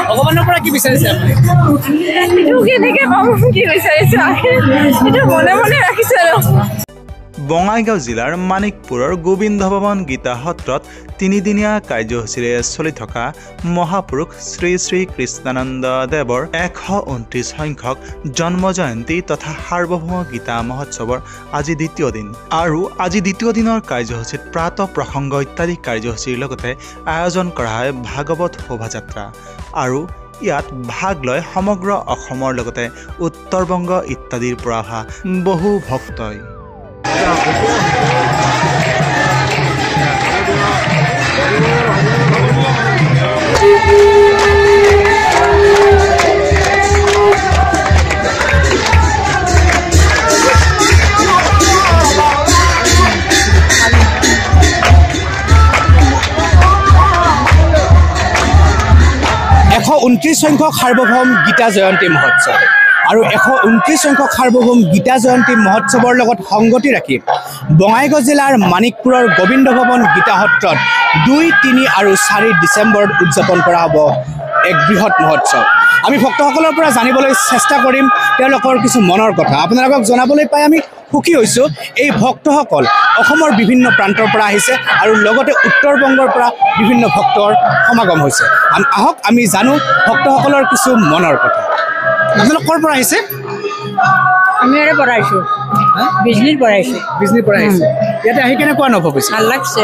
ভগৱানৰ পৰা কি বিচাৰিছে আপুনি? কেনেকে কম কি বিচাৰিছো এইটো মনে মনে ৰাখিছো আৰু। বঙাইগাঁও জিলাৰ মানিকপুৰৰ গোবিন্দ ভৱন গীতা সত্ৰত তিনিদিনীয়া কাৰ্যসূচীৰে চলি থকা মহাপুৰুষ শ্ৰী শ্ৰী কৃষ্ণানন্দ দেৱৰ 129 সংখ্যক জন্ম জয়ন্তী তথা সাৰ্বভৌম গীতা মহোৎসৱৰ আজি দ্বিতীয় দিন। আৰু আজি দ্বিতীয় দিনৰ কাৰ্যসূচীত প্ৰাত প্ৰসংগ ইত্যাদি কাৰ্যসূচীৰ লগতে আয়োজন কৰা হয় ভাগৱত শোভাযাত্ৰা। আৰু ইয়াত ভাগ লয় সমগ্ৰ অসমৰ লগতে উত্তৰ-বংগ ইত্যাদিৰ পৰা অহা বহু ভক্তই। এশ 29 সংখ্যক সাৰ্বভৌম গীতা জয়ন্তী মহোৎসৱ আৰু 129 সংখ্যক সাৰ্বভৌম গীতা জয়ন্তী মহোৎসৱৰ লগত সংগতি ৰাখি বঙাইগাঁও জিলাৰ মানিকপুৰৰ গোবিন্দ ভৱন গীতা সত্ৰত 2, 3 আৰু 4 ডিচেম্বৰত উদযাপন কৰা হ'ব এক বৃহৎ মহোৎসৱ। আমি ভক্তসকলৰ পৰা জানিবলৈ চেষ্টা কৰিম তেওঁলোকৰ কিছু মনৰ কথা। আপোনালোকক জনাবলৈ পাই আমি সুখী হৈছোঁ। এই ভক্তসকল অসমৰ বিভিন্ন প্ৰান্তৰ পৰা আহিছে আৰু লগতে উত্তৰ-বংগৰ পৰা বিভিন্ন ভক্তৰ সমাগম হৈছে। আহক আমি জানো ভক্তসকলৰ কিছু মনৰ কথা। আপোনালোক ক'ৰ পৰা আহিছে? আমি আৰু পঢ়াইছো বিজলীৰ পঢ়াইছো। বিজনীৰ পৰা আহিছে। ইয়াতে আহি কেনেকুৱা অনুভৱ হৈছে? ভাল লাগছে।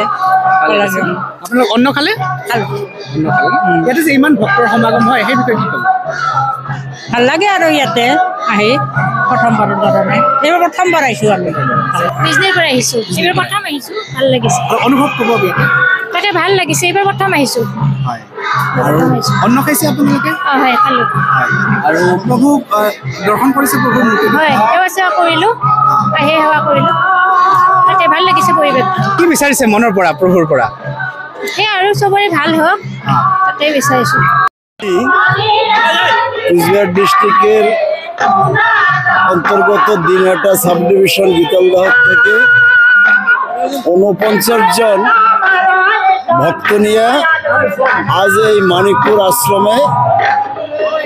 আপোনালোক অন্ন খালে? ইয়াতে যে ইমান ভক্তৰ সমাগম হয় সেই বিষয়ে কি ক'ব? ভাল লাগে আৰু ইয়াতে আহি প্ৰথমবাৰৰ কাৰণে। এইবাৰ প্ৰথমবাৰ আহিছো আমি বিজনীৰ পৰা আহিছো। এইবাৰ প্ৰথম আহিছো, ভাল লাগিছে। অনুভৱ ক'ব বিয়াতে? তাকে ভাল লাগিছে, এইবাৰ প্ৰথম আহিছো। হয়। আৰু অন্ন খাইছে আপোনালোকে? হয়, খালো। আৰু প্ৰভুক দৰ্শন কৰিছে? প্ৰভু হয়, সেৱা চেৱা কৰিলো, আহি সেৱা কৰিলো। তাকে ভাল লাগিছে পৰিৱেশ। কি বিচাৰিছে মনৰ পৰা প্ৰভুৰ পৰা? সেই আৰু চবৰে ভাল হওক তাতে বিচাৰিছো। কুচবিহার ডিস্ট্রিক্টের অন্তর্গত দিনহাটা সাব ডিভিশন গীতালদাহর থেকে 49 জন ভক্ত নিয়ে আজ এই মানিকপুর আশ্রমে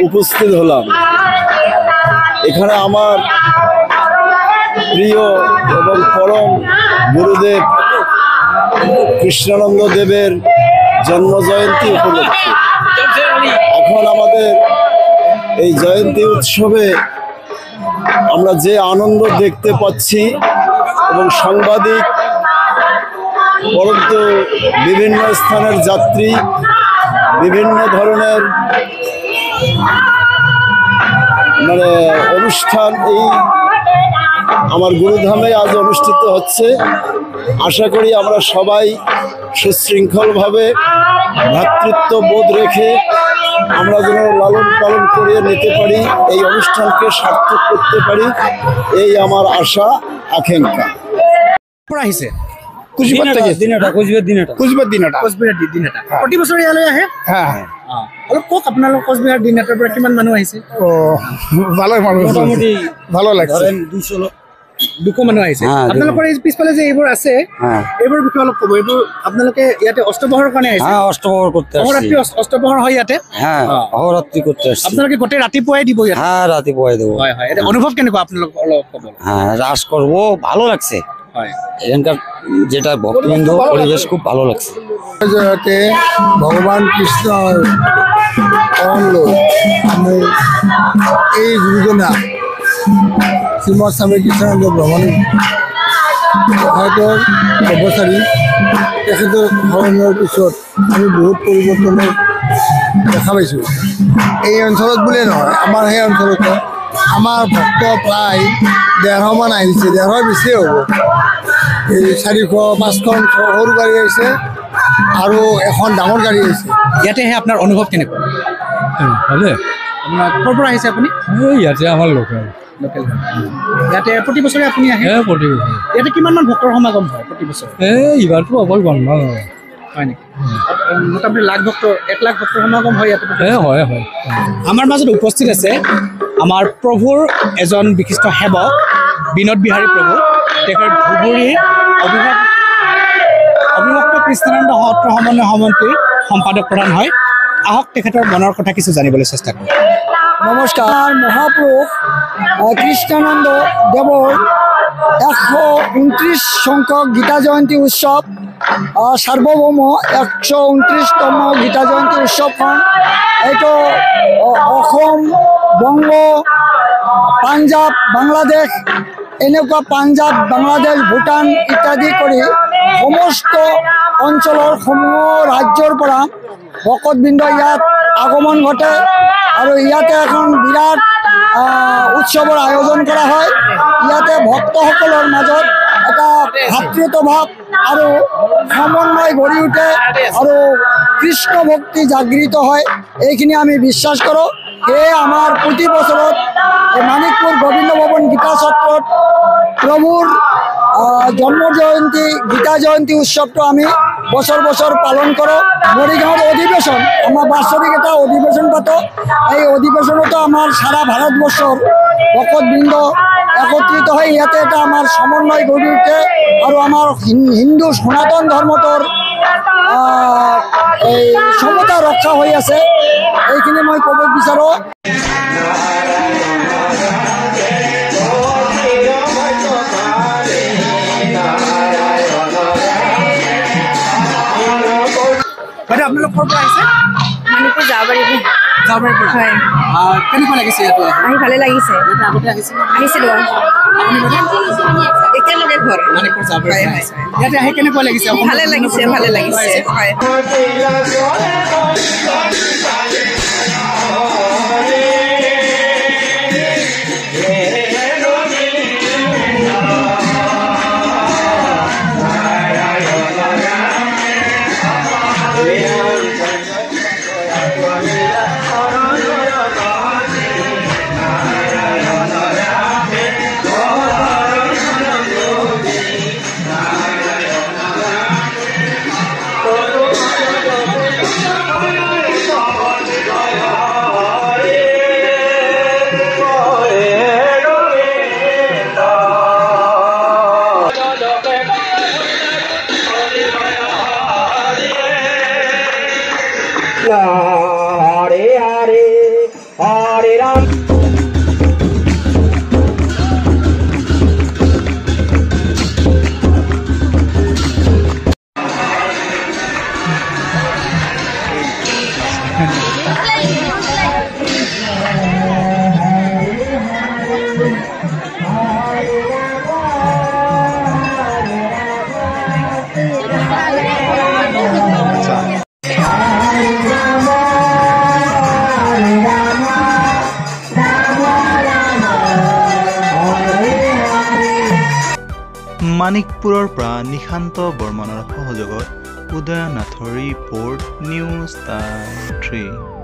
উপস্থিত হলাম। এখানে আমার প্রিয় এবং পরম গুরুদেব কৃষ্ণানন্দ দেবের জন্ম জয়ন্তী উপলক্ষে এখন আমাদের এই জয়ন্তী উৎসবে আমরা যে আনন্দ দেখতে পাচ্ছি এবং সাংবাদিক পরন্তু বিভিন্ন স্থানের যাত্রী বিভিন্ন ধরনের মানে অনুষ্ঠান এই আমার গুরুধামে আজ অনুষ্ঠিত হচ্ছে। আশা করি আমরা সবাই সুশৃঙ্খলভাবে ভ্রাতৃত্ব বোধ রেখে আমরা যেন লালন পালন করে নিতে পারি, এই অনুষ্ঠানকে সার্থক করতে পারি, এই আমার আশা আকাঙ্ক্ষা। আহিছে কুচবিহার থেকে কুচবিহার দিনহাটা প্ৰতি বছৰে ইয়ালৈ আহে? হ্যাঁ অলপ কওক আপোনালোক কোচবিহাৰ দিনহাটাৰ পৰা কিমান মানুহ আহিছে? ভালো মানুষ, মোটামুটি ভালো লাগছে। 200 মানুহ আহিছে। আপোনালোকৰ এই পিছফালে যে এইবোৰ আছে এইবোৰ বিষয়ে অলপ ক'ব। এইবোৰ আপোনালোকে ইয়াতে অষ্টপ্ৰহৰৰ কাৰণে আহিছে? অষ্টপ্ৰহৰ কৰতে অহৰাত্ৰি অষ্টপ্ৰহৰ হয় ইয়াতে? হ্যাঁ অহৰাত্ৰি কৰতে আসছি। আপোনালোকে গোটেই ৰাতিপুৱাই দিব ইয়াতে? হ্যাঁ ৰাতে পয়ে দেবো। হয় হয়। এটা অনুভৱ কেনেকুৱা আপোনালোক অলপ ক'ব? হ্যাঁ রাস করবো, ভালো লাগছে। হয়। এখানকার যেটা ভক্তবৃন্দ পরিবেশ খুব ভালো লাগছে। ভগবান কৃষ্ণ আমি এই গুৰুজনা শ্ৰীমৎ স্বামী কৃষ্ণানন্দ ভ্ৰমণ তেখেতৰ কৰ্মচাৰী, তেখেতৰ সলনিৰ পিছত আমি বহুত পৰিৱৰ্তনৰ দেখা পাইছোঁ। এই অঞ্চলত বুলিয়ে নহয়, আমাৰ সেই অঞ্চলতে আমাৰ ভক্ত প্ৰায় 150 মান আহিছে, 150 বেছিয়ে হ'ব। এই 400-500খন সৰু গাড়ী আহিছে আৰু এখন ডাঙৰ গাড়ী আহিছে। ইয়াতে আহে আপোনাৰ অনুভৱ কেনেকুৱা? ভালে। আপোনাৰ ক'ৰ পৰা আহিছে আপুনি? ইয়াতে আমাৰ লোকেল। ইয়াতে প্ৰতি বছৰে আপুনি আহে? প্ৰতি বছৰে। ইয়াতে কিমানমান ভক্তৰ সমাগম হয় প্ৰতি বছৰে? এইবাৰতো অকল বন্ধন হয়। হয় নেকি? মোটামুটি 1 লাখ ভক্তৰ সমাগম হয় ইয়াতে? হয় হয়। আমাৰ মাজত উপস্থিত আছে আমাৰ প্ৰভুৰ এজন বিশিষ্ট সেৱক বিনোদ বিহাৰী প্ৰভু। তেখেত ধুবুৰী অভিভক্ত কৃষ্ণানন্দ সত্ৰ সমন্বয় সমিতিৰ সম্পাদক প্ৰধান হয়। আহক তেখেতৰ মনৰ কথা কিছু জানিবলৈ চেষ্টা কৰোঁ। নমস্কাৰ। মহাপুৰুষ কৃষ্ণানন্দ দেৱৰ 129 সংখ্যক গীতা জয়ন্তী উৎসৱ সাৰ্বভৌম 129তম গীতা জয়ন্তী উৎসৱখন এইটো অসম, বংগ, পাঞ্জাৱ, বাংলাদেশ, এনেকুৱা পাঞ্জাৱ, বাংলাদেশ, ভূটান ইত্যাদি কৰি সমস্ত অঞ্চলৰ সমূহ ৰাজ্যৰ পৰা ভকতবৃন্দ ইয়াত আগমন ঘটে আৰু ইয়াতে এখন বিৰাট উৎসৱৰ আয়োজন কৰা হয়। ইয়াতে ভক্তসকলৰ মাজত এটা ভাতৃত্বভাৱ আৰু সমন্বয় গঢ়ি উঠে আৰু কৃষ্ণ ভক্তি জাগৃত হয়, এইখিনি আমি বিশ্বাস কৰোঁ। সেয়ে আমাৰ প্ৰতি বছৰত এই মানিকপুৰ গোবিন্দ ভৱন গীতা সত্ৰত প্ৰভুৰ জন্ম জয়ন্তী গীতা জয়ন্তী উৎসৱটো আমি বছৰ বছৰ পালন কৰোঁ। মৰিগাঁৱত অধিৱেশন, আমাৰ বাৎসৰিক এটা অধিৱেশন পাতোঁ। এই অধিৱেশনতো আমাৰ সাৰা ভাৰতবৰ্ষৰ ভকতবৃন্দ একত্ৰিত হৈ ইয়াতে এটা আমাৰ সমন্বয় গঢ়ি উঠে আৰু আমাৰ হিন্দু সনাতন ধৰ্মটোৰ এই সমতা ৰক্ষা হৈ আছে, এইখিনি মই ক'ব বিচাৰোঁ। বাইদেউ আপোনালোক ক'ৰ পৰা আহিছে? মণিপুৰ যাবাৰী যাবাৰীৰ পৰা। হয়। কেনেকুৱা লাগিছে ইয়াতে? আহি ভালে লাগিছে। ইয়াতে আগতে আহিছিল? আহিছিলোঁ আপুনি বাইদেউ? একেলগে ঘৰ। মানিকপুৰ যাবাৰীৰ পৰা আহিছে। ইয়াতে আহি কেনেকুৱা লাগিছে? ভালে লাগিছে, ভালে লাগিছে। হয়। মানিকপুৰৰ পৰা নিশান্ত বৰ্মনৰ সহযোগত উদয়নাথৰ ৰিপৰ্ট, নিউজ টাইম 3।